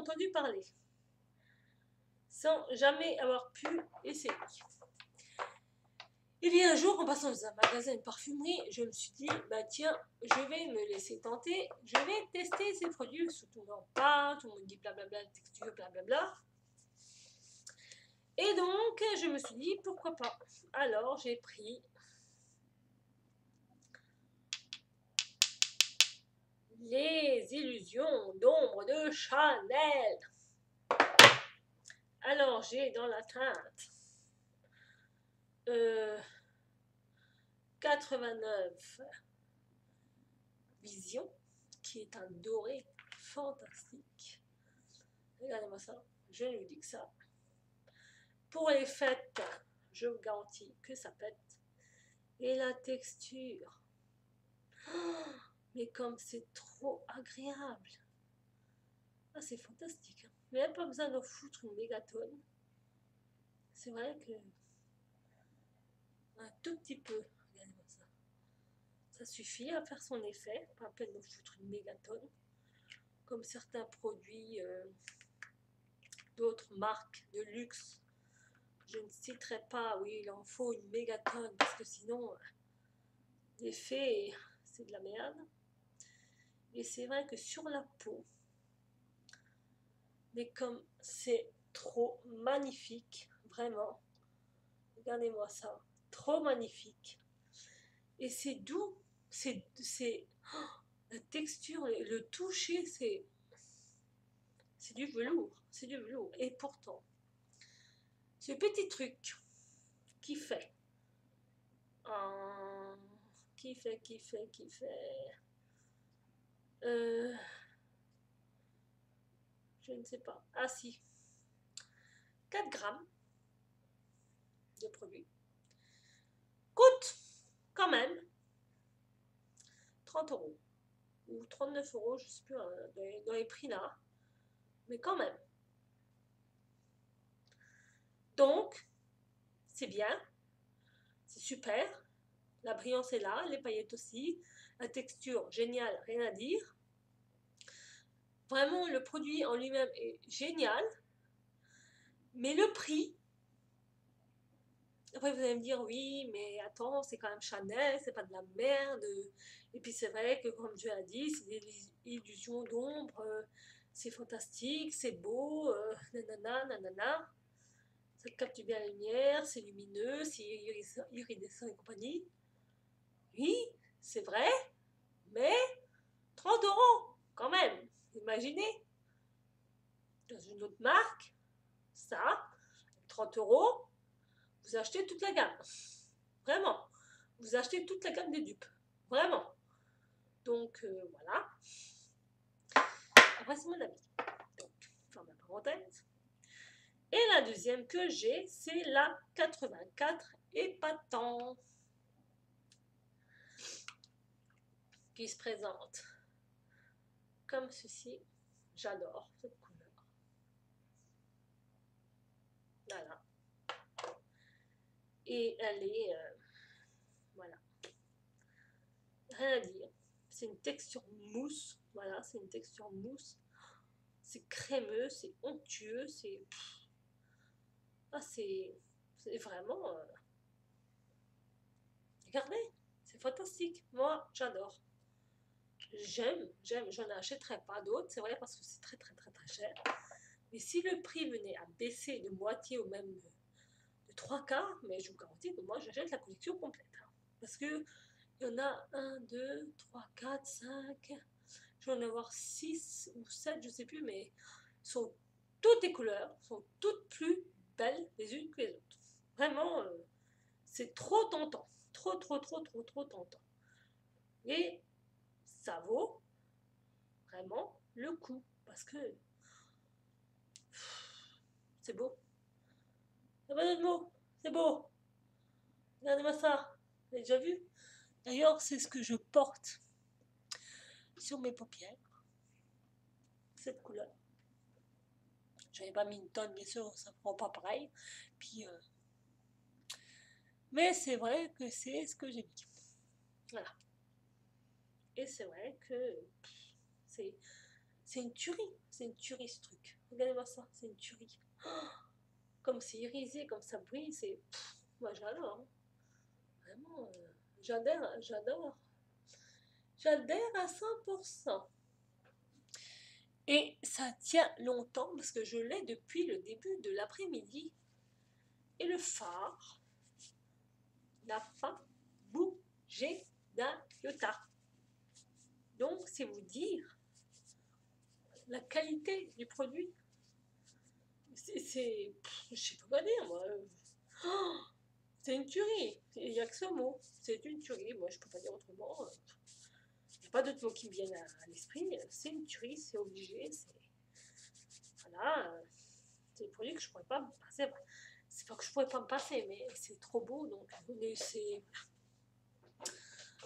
entendu parler, sans jamais avoir pu essayer. Il y a un jour, en passant dans un magasin de parfumerie, je me suis dit, bah tiens, je vais me laisser tenter, je vais tester ces produits, tout le monde en parle, tout le monde dit blablabla, texture, blablabla. Et donc, je me suis dit, pourquoi pas. Alors, j'ai pris les illusions d'ombre de Chanel. Alors, j'ai dans la teinte 89 Vision, qui est un doré fantastique. Regardez-moi ça, je ne vous dis que ça. Pour les fêtes, je vous garantis que ça pète. Et la texture, oh, mais comme c'est trop agréable. Ah, c'est fantastique. Hein. Mais il n'y a pas besoin d'en foutre une mégatonne. C'est vrai que un tout petit peu, regardez-moi ça. Ça suffit à faire son effet, pas à peine d'en foutre une mégatonne. Comme certains produits d'autres marques de luxe. Je ne citerai pas, oui, il en faut une mégatonne, parce que sinon, l'effet, c'est de la merde. Et c'est vrai que sur la peau, mais comme c'est trop magnifique, vraiment, regardez-moi ça, trop magnifique. Et c'est doux, c'est oh, la texture, le toucher, c'est du velours, c'est du velours. Et pourtant, ce petit truc qui fait, je ne sais pas, ah si, 4 grammes de produit, coûte quand même 30 € ou 39 €, je ne sais plus, dans les prix là, mais quand même. Donc, c'est bien, c'est super, la brillance est là, les paillettes aussi, la texture géniale, rien à dire. Vraiment, le produit en lui-même est génial, mais le prix, après vous allez me dire, oui, mais attends, c'est quand même Chanel, c'est pas de la merde. Et puis c'est vrai que, comme Dieu a dit, c'est des illusions d'ombre, c'est fantastique, c'est beau, nanana, nanana. Ça capte bien la lumière, c'est lumineux, c'est iridescent et compagnie. Oui, c'est vrai, mais 30 € quand même. Imaginez, dans une autre marque, ça, 30 €, vous achetez toute la gamme. Vraiment. Vous achetez toute la gamme des dupes. Vraiment. Donc, voilà. Après, c'est mon avis. Donc, ferme la parenthèse. Et la deuxième que j'ai, c'est la 84 épatant. Qui se présente comme ceci. J'adore cette couleur. Voilà. Et elle est... voilà. Rien à dire. C'est une texture mousse. Voilà, c'est une texture mousse. C'est crémeux, c'est onctueux, c'est... Ah, c'est vraiment... Regardez, c'est fantastique. Moi, j'adore. J'aime, je n'achèterai pas d'autres, c'est vrai, parce que c'est très cher. Mais si le prix venait à baisser de moitié ou même de 3/4, mais je vous garantis que moi, j'achète la collection complète. Hein. Parce que il y en a 1, 2, 3, 4, 5... Je vais en avoir 6 ou 7, je ne sais plus, mais sont toutes les couleurs, sont toutes plus belles les unes que les autres. Vraiment, c'est trop tentant. Trop tentant. Et ça vaut vraiment le coup. Parce que c'est beau. Il n'y a pas d'autre mot. C'est beau. Regardez-moi ça. Vous avez déjà vu? D'ailleurs, c'est ce que je porte sur mes paupières. Cette couleur. Je n'avais pas mis une tonne, bien sûr, ça ne prend pas pareil. Puis, mais c'est vrai que c'est ce que j'ai mis. Voilà. Et c'est vrai que c'est C'est une tuerie ce truc. Regardez-moi ça, c'est une tuerie. Oh, comme c'est irisé, comme ça brille, c'est... Moi j'adore, hein. Vraiment, j'adore. J'adhère à 100%. Et ça tient longtemps parce que je l'ai depuis le début de l'après-midi. Et le phare n'a pas bougé d'un iota. Donc, c'est vous dire la qualité du produit. Je sais pas quoi dire, moi. Oh, c'est une tuerie. Il n'y a que ce mot. C'est une tuerie. Moi, je peux pas dire autrement. Il n'y a pas d'autres mots qui me viennent à l'esprit. C'est une tuerie, c'est obligé. Voilà. C'est des produits que je pourrais pas me passer. C'est pas que je pourrais pas me passer, mais c'est trop beau. Donc, c'est...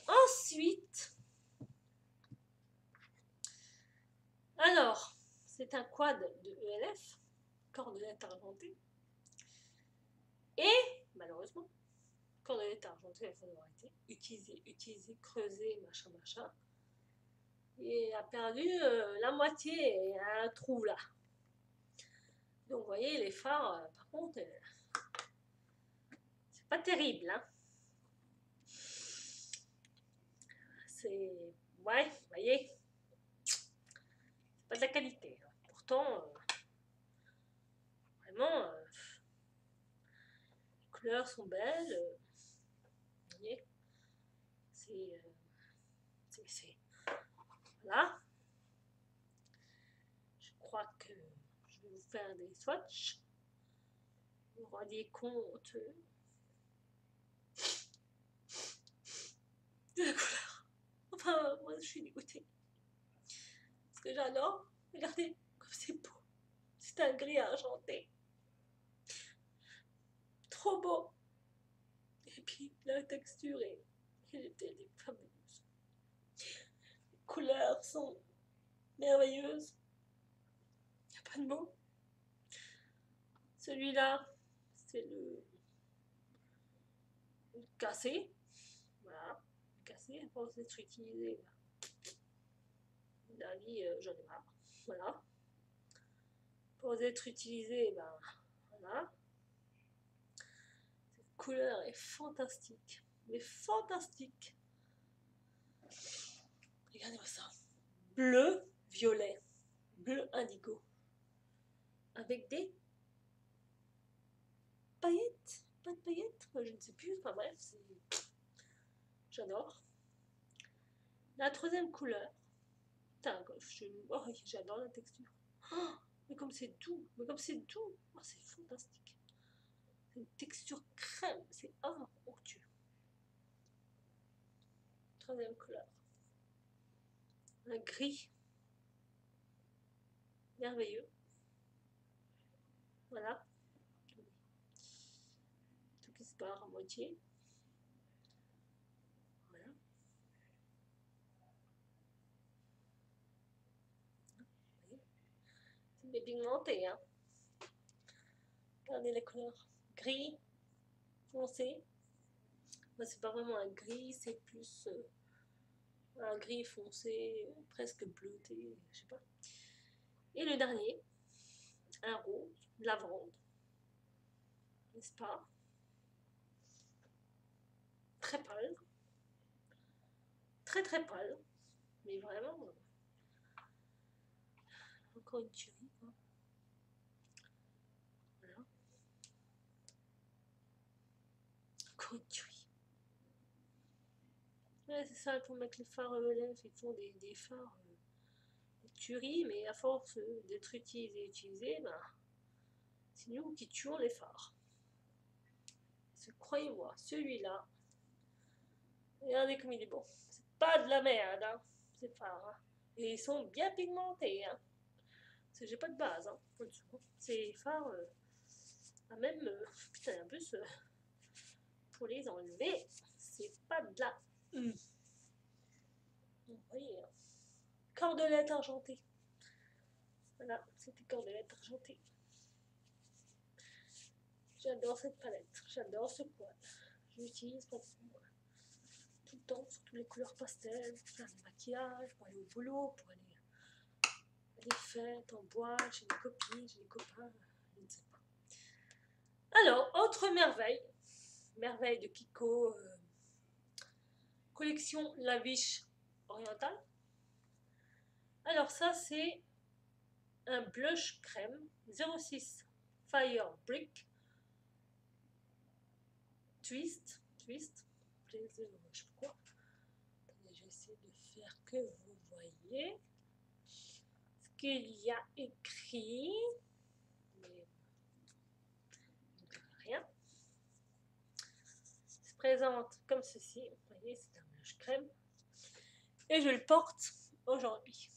Ensuite, alors, c'est un quad de ELF, cordelette argentée. Et, malheureusement, cordelette argentée, il faut arrêter. Utiliser, creuser, machin. Et a perdu la moitié et un trou là. Donc, vous voyez, les phares, par contre, c'est pas terrible, hein. C'est... Ouais, vous voyez, c'est pas de la qualité. Hein. Pourtant, vraiment, les couleurs sont belles. Vous voyez, c'est... Voilà. Je crois que je vais vous faire des swatchs. Vous vous rendiez compte de la couleur. Enfin, moi, je suis dégoûtée. Parce que j'adore. Regardez comme c'est beau. C'est un gris argenté. Trop beau. Et puis, la texture est fabuleuse. Les couleurs sont merveilleuses. Il n'y a pas de mots. Celui-là, c'est le cassé. Voilà. Le cassé, à force d'être utilisé. La vie, j'en ai marre. Voilà. Pour être utilisé, ben voilà. Cette couleur est fantastique. Mais fantastique. Regardez-moi ça. Bleu, violet. Bleu indigo. Avec des paillettes. Pas de paillettes, je ne sais plus. Enfin bref, j'adore. La troisième couleur. Oh, j'adore la texture. Oh, mais comme c'est doux. Oh, c'est fantastique. C'est une texture crème. C'est onctueux. Troisième couleur. Un gris. Merveilleux. Voilà. Tout qui se barre à moitié. Voilà. C'est bien pigmenté, hein. Regardez les couleurs. Gris, foncé. Moi, c'est pas vraiment un gris, c'est plus un gris foncé, presque bleuté, je sais pas. Et le dernier, un rose, lavande. N'est-ce pas? Très pâle. Très très pâle. Mais vraiment, encore une tuerie, quoi. Voilà. Encore une tuerie. Ouais, c'est ça, pour mettre les phares ELF, ils font des phares tueries, mais à force d'être utilisés, ben, c'est nous qui tuons les phares. Croyez-moi, celui-là, regardez comme il est bon. C'est pas de la merde, hein, ces phares. Hein. Et ils sont bien pigmentés. Hein. Parce que j'ai pas de base. Hein, ces phares, même, putain, en plus, pour les enlever, c'est pas de la... Vous voyez, hein. Cordelette argentée. Voilà, c'était cordelette argentée. J'adore cette palette, j'adore ce poil. Je l'utilise pour tout le temps, sur toutes les couleurs pastel, pour faire du maquillage, pour aller au boulot, pour aller les fêtes, en boîte, j'ai des copines, j'ai des copains, je ne sais pas. Alors, autre merveille, merveille de Kiko, collection Lavish orientale. Alors ça, c'est un blush crème 06 Fire Brick Twist, je sais pas quoi. Attendez, je vais essayer de faire que vous voyez ce qu'il y a écrit, mais rien. Il se présente comme ceci, vous voyez, c'est un blush crème, et je le porte aujourd'hui.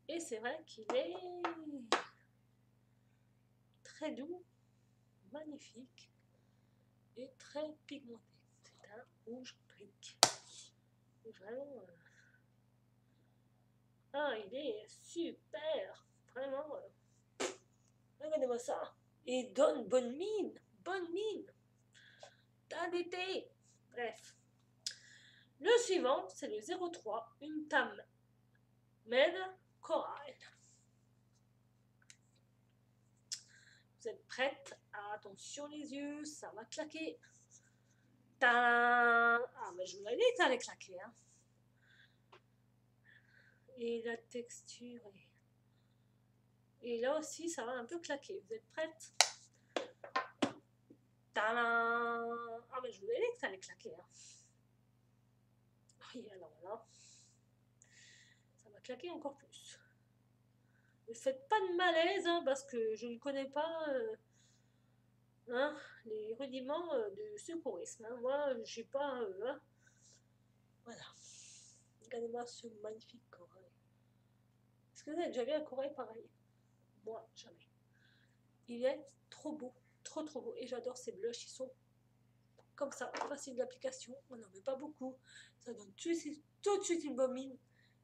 Et c'est vrai qu'il est très doux, magnifique et très pigmenté. C'est un rouge brique. Vraiment. Ah, il est super. Vraiment. Regardez-moi ça. Il donne bonne mine. Bonne mine. Teint d'été. Bref. Le suivant, c'est le 03 Untam Med Coral. Vous êtes prête? Attention les yeux, ça va claquer. Tadam! Ah, mais je vous l'ai dit que ça allait claquer. Hein. Et la texture est... Et là aussi, ça va un peu claquer. Vous êtes prête? Tadam! Ah, mais je vous ai dit que ça allait claquer. Hein. Oui, alors là, ça va claquer encore plus. Ne faites pas de malaise, hein, parce que je ne connais pas hein, les rudiments de secourisme. Hein. Moi, je suis pas... hein. Voilà. Regardez-moi ce magnifique corail. Est-ce que vous avez déjà vu un corail pareil? Moi, jamais. Il est trop beau, trop beau. Et j'adore ces blushs, ils sont comme ça, facile d'application. On n'en met pas beaucoup. Ça donne tout de suite une bonne mine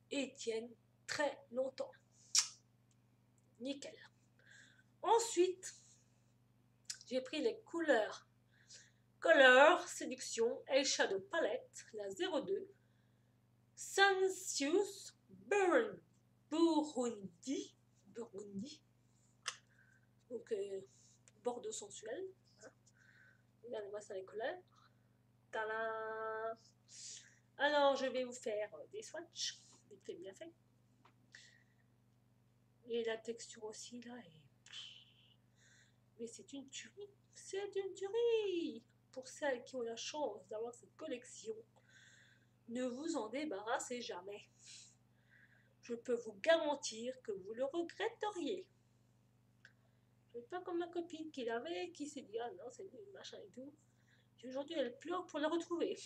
et ils tiennent très longtemps. Nickel. Ensuite, j'ai pris les couleurs Color Séduction Eyeshadow Palette, la 02 Sensuous Burgundy. Donc, bordeaux sensuel. Hein. Regardez-moi ça les couleurs. Tadam! Alors, je vais vous faire des swatchs. Vite fait, bien fait. Et la texture aussi, là, est... Mais c'est une tuerie. C'est une tuerie. Pour celles qui ont la chance d'avoir cette collection, ne vous en débarrassez jamais. Je peux vous garantir que vous le regretteriez. Je ne suis pas comme ma copine qui l'avait, qui s'est dit, ah non, c'est nul, machin et tout. Aujourd'hui, elle pleure pour la retrouver.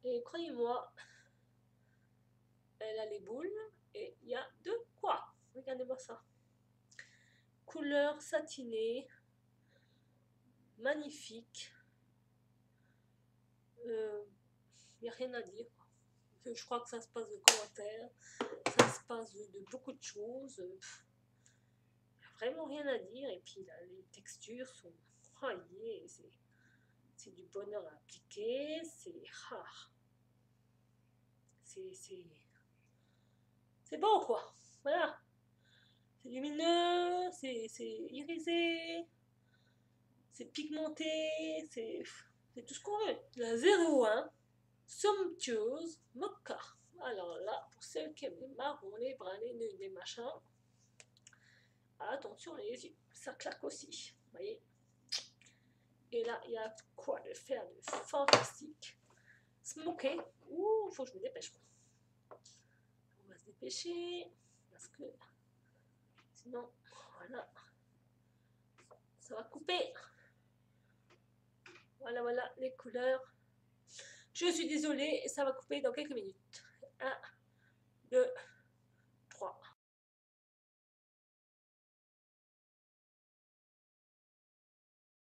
Et croyez-moi, elle a les boules et il y a de quoi. Regardez-moi ça. Couleur satinée, magnifique. Il n'y a rien à dire. Je crois que ça se passe de commentaires, ça se passe de beaucoup de choses. Vraiment rien à dire. Et puis là, les textures sont croyées. C'est du bonheur à appliquer. C'est bon quoi. Voilà. C'est lumineux, c'est irisé, c'est pigmenté, c'est tout ce qu'on veut. La 01 Sumptueuse Mocha. Alors là, pour celles qui aiment les marrons, les bruns, les nuls, les machins, attention les yeux, ça claque aussi. Vous voyez. Et là, il y a quoi de faire de fantastique. Smoké. Ouh, faut que je me dépêche. On va se dépêcher parce que sinon, voilà, ça va couper. Voilà les couleurs. Je suis désolée, ça va couper dans quelques minutes. 1, 2,